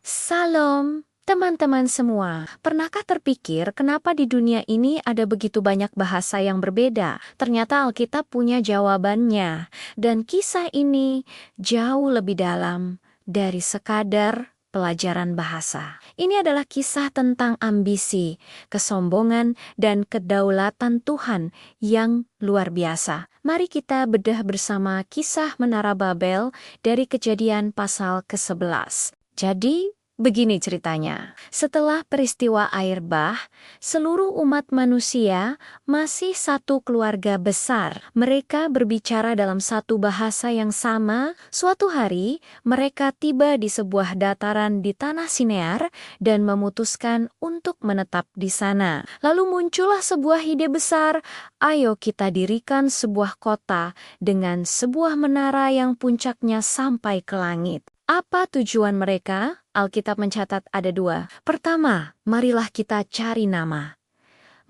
Salam, teman-teman semua. Pernahkah terpikir kenapa di dunia ini ada begitu banyak bahasa yang berbeda? Ternyata Alkitab punya jawabannya. Dan kisah ini jauh lebih dalam dari sekadar pelajaran bahasa. Ini adalah kisah tentang ambisi, kesombongan, dan kedaulatan Tuhan yang luar biasa. Mari kita bedah bersama kisah Menara Babel dari Kejadian pasal ke-11. Jadi, begini ceritanya. Setelah peristiwa air bah, seluruh umat manusia masih satu keluarga besar. Mereka berbicara dalam satu bahasa yang sama. Suatu hari, mereka tiba di sebuah dataran di tanah Sinear dan memutuskan untuk menetap di sana. Lalu muncullah sebuah ide besar, ayo kita dirikan sebuah kota dengan sebuah menara yang puncaknya sampai ke langit. Apa tujuan mereka? Alkitab mencatat ada dua. Pertama, marilah kita cari nama.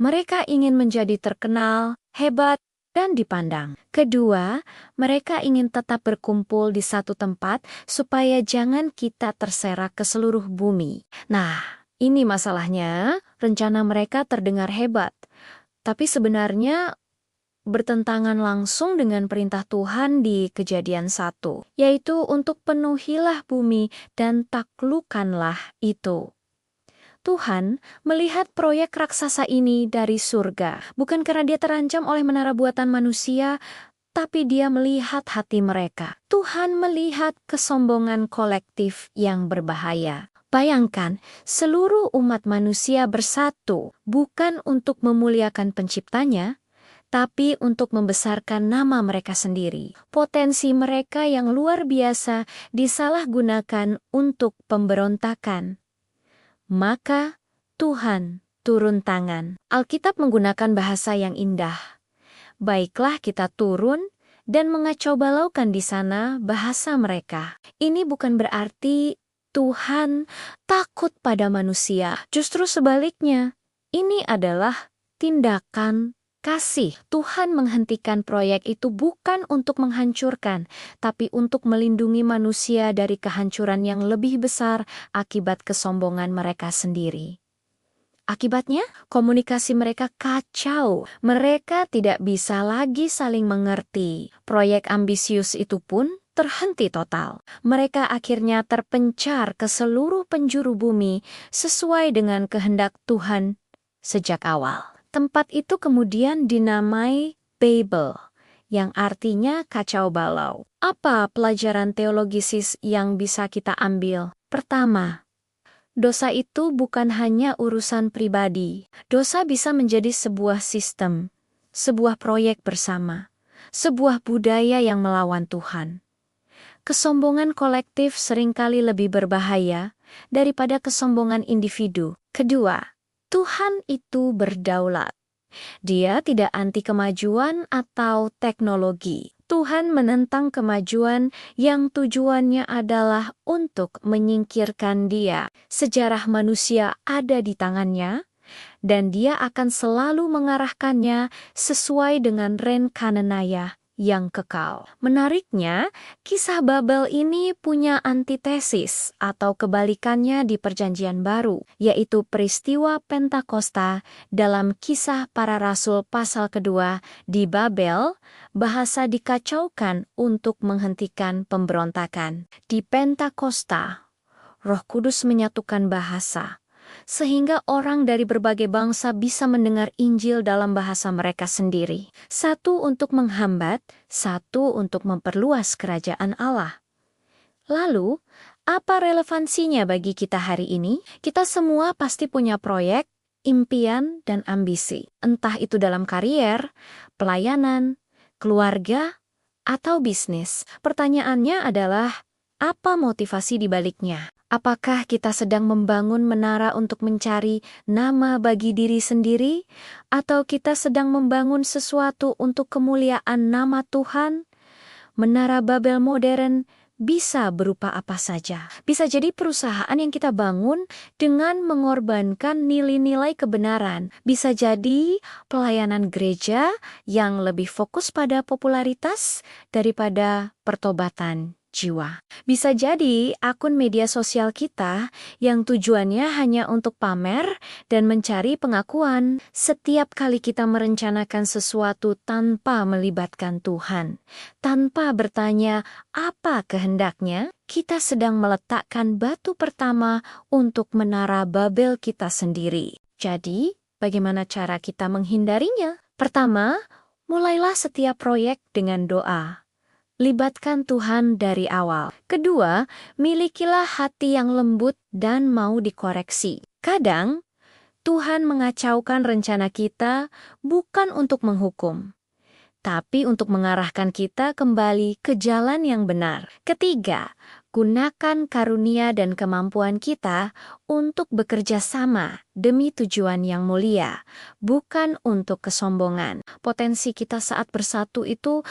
Mereka ingin menjadi terkenal, hebat, dan dipandang. Kedua, mereka ingin tetap berkumpul di satu tempat supaya jangan kita terserak ke seluruh bumi. Nah, ini masalahnya, rencana mereka terdengar hebat. Tapi sebenarnya bertentangan langsung dengan perintah Tuhan di Kejadian 1, yaitu untuk penuhilah bumi dan taklukkanlah itu. Tuhan melihat proyek raksasa ini dari surga, bukan karena dia terancam oleh menara buatan manusia, tapi dia melihat hati mereka. Tuhan melihat kesombongan kolektif yang berbahaya. Bayangkan, seluruh umat manusia bersatu, bukan untuk memuliakan penciptanya, tapi untuk membesarkan nama mereka sendiri. Potensi mereka yang luar biasa disalahgunakan untuk pemberontakan. Maka Tuhan turun tangan. Alkitab menggunakan bahasa yang indah. Baiklah kita turun dan mengacau balaukan di sana bahasa mereka. Ini bukan berarti Tuhan takut pada manusia. Justru sebaliknya, ini adalah tindakan kasih. Tuhan menghentikan proyek itu bukan untuk menghancurkan, tapi untuk melindungi manusia dari kehancuran yang lebih besar akibat kesombongan mereka sendiri. Akibatnya, komunikasi mereka kacau. Mereka tidak bisa lagi saling mengerti. Proyek ambisius itu pun terhenti total. Mereka akhirnya terpencar ke seluruh penjuru bumi sesuai dengan kehendak Tuhan sejak awal. Tempat itu kemudian dinamai Babel, yang artinya kacau balau. Apa pelajaran teologisis yang bisa kita ambil? Pertama, dosa itu bukan hanya urusan pribadi. Dosa bisa menjadi sebuah sistem, sebuah proyek bersama, sebuah budaya yang melawan Tuhan. Kesombongan kolektif seringkali lebih berbahaya daripada kesombongan individu. Kedua, Tuhan itu berdaulat. Dia tidak anti kemajuan atau teknologi. Tuhan menentang kemajuan yang tujuannya adalah untuk menyingkirkan dia. Sejarah manusia ada di tangannya, dan dia akan selalu mengarahkannya sesuai dengan renkananaya yang kekal. Menariknya, kisah Babel ini punya antitesis atau kebalikannya di Perjanjian Baru, yaitu peristiwa Pentakosta dalam Kisah Para Rasul pasal kedua. Di Babel, bahasa dikacaukan untuk menghentikan pemberontakan. Di Pentakosta, Roh Kudus menyatukan bahasa, sehingga orang dari berbagai bangsa bisa mendengar Injil dalam bahasa mereka sendiri. Satu untuk menghambat, satu untuk memperluas kerajaan Allah. Lalu, apa relevansinya bagi kita hari ini? Kita semua pasti punya proyek, impian, dan ambisi. Entah itu dalam karier, pelayanan, keluarga, atau bisnis. Pertanyaannya adalah, apa motivasi di baliknya? Apakah kita sedang membangun menara untuk mencari nama bagi diri sendiri? Atau kita sedang membangun sesuatu untuk kemuliaan nama Tuhan? Menara Babel modern bisa berupa apa saja. Bisa jadi perusahaan yang kita bangun dengan mengorbankan nilai-nilai kebenaran. Bisa jadi pelayanan gereja yang lebih fokus pada popularitas daripada pertobatan jiwa. Bisa jadi akun media sosial kita yang tujuannya hanya untuk pamer dan mencari pengakuan. Setiap kali kita merencanakan sesuatu tanpa melibatkan Tuhan, tanpa bertanya apa kehendaknya, kita sedang meletakkan batu pertama untuk menara Babel kita sendiri. Jadi, bagaimana cara kita menghindarinya? Pertama, mulailah setiap proyek dengan doa. Libatkan Tuhan dari awal. Kedua, milikilah hati yang lembut dan mau dikoreksi. Kadang, Tuhan mengacaukan rencana kita bukan untuk menghukum, tapi untuk mengarahkan kita kembali ke jalan yang benar. Ketiga, gunakan karunia dan kemampuan kita untuk bekerja sama demi tujuan yang mulia, bukan untuk kesombongan. Potensi kita saat bersatu itu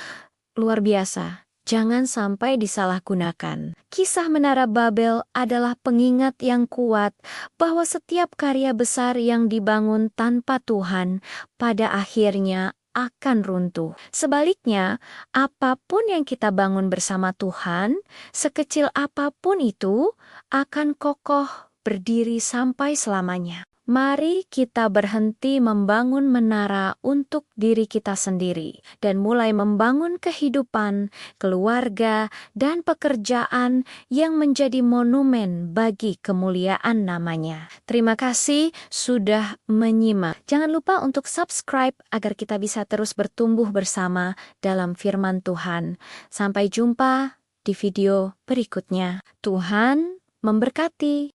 luar biasa. Jangan sampai disalahgunakan. Kisah Menara Babel adalah pengingat yang kuat bahwa setiap karya besar yang dibangun tanpa Tuhan pada akhirnya akan runtuh. Sebaliknya, apapun yang kita bangun bersama Tuhan, sekecil apapun itu, akan kokoh berdiri sampai selamanya. Mari kita berhenti membangun menara untuk diri kita sendiri dan mulai membangun kehidupan, keluarga, dan pekerjaan yang menjadi monumen bagi kemuliaan namanya. Terima kasih sudah menyimak. Jangan lupa untuk subscribe agar kita bisa terus bertumbuh bersama dalam firman Tuhan. Sampai jumpa di video berikutnya. Tuhan memberkati.